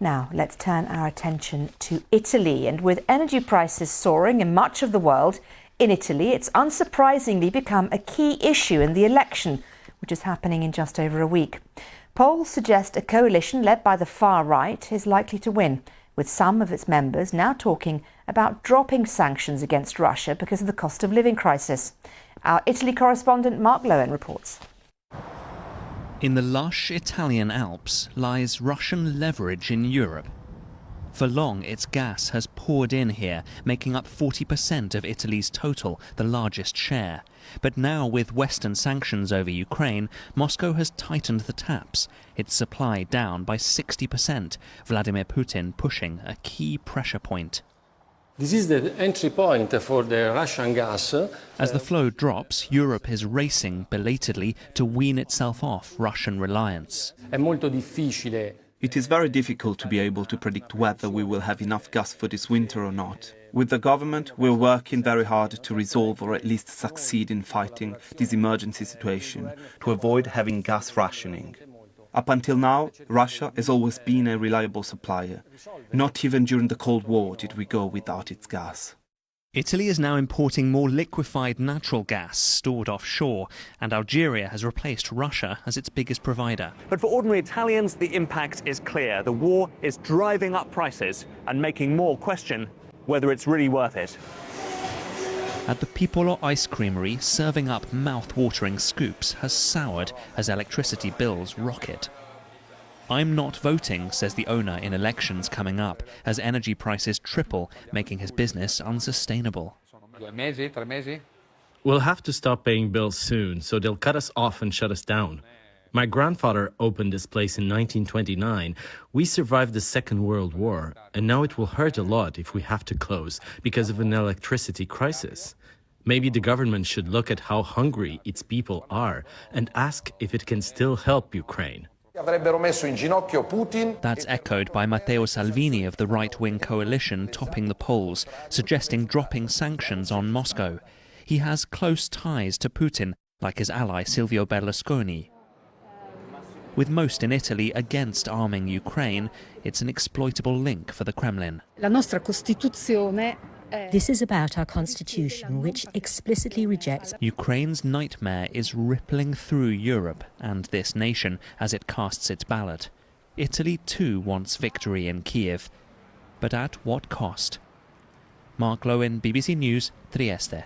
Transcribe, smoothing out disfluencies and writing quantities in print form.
Now, let's turn our attention to Italy. And with energy prices soaring in much of the world, in Italy, it's unsurprisingly become a key issue in the election, which is happening in just over a week. Polls suggest a coalition led by the far right is likely to win, with some of its members now talking about dropping sanctions against Russia because of the cost of living crisis. Our Italy correspondent Mark Lowen reports. In the lush Italian Alps lies Russian leverage in Europe. For long, its gas has poured in here, making up 40% of Italy's total, the largest share. But now, with Western sanctions over Ukraine, Moscow has tightened the taps, its supply down by 60%, Vladimir Putin pushing a key pressure point. This is the entry point for the Russian gas. As the flow drops, Europe is racing belatedly to wean itself off Russian reliance. È molto difficile. It is very difficult to be able to predict whether we will have enough gas for this winter or not. With the government, we're working very hard to resolve or at least succeed in fighting this emergency situation to avoid having gas rationing. Up until now, Russia has always been a reliable supplier. Not even during the Cold War did we go without its gas. Italy is now importing more liquefied natural gas stored offshore, and Algeria has replaced Russia as its biggest provider. But for ordinary Italians, the impact is clear. The war is driving up prices and making more question whether it's really worth it. At the Pipolo ice creamery, serving up mouth-watering scoops has soured as electricity bills rocket. "I'm not voting," says the owner in elections coming up, as energy prices triple, making his business unsustainable. We'll have to stop paying bills soon, so they'll cut us off and shut us down. My grandfather opened this place in 1929. We survived the Second World War, and now it will hurt a lot if we have to close because of an electricity crisis. Maybe the government should look at how hungry its people are and ask if it can still help Ukraine. That's echoed by Matteo Salvini of the right-wing coalition topping the polls, suggesting dropping sanctions on Moscow. He has close ties to Putin, like his ally Silvio Berlusconi. With most in Italy against arming Ukraine, it's an exploitable link for the Kremlin. This is about our constitution, which explicitly rejects. Ukraine's nightmare is rippling through Europe and this nation as it casts its ballot. Italy too wants victory in Kiev, but at what cost? Mark Lowen, BBC News, Trieste.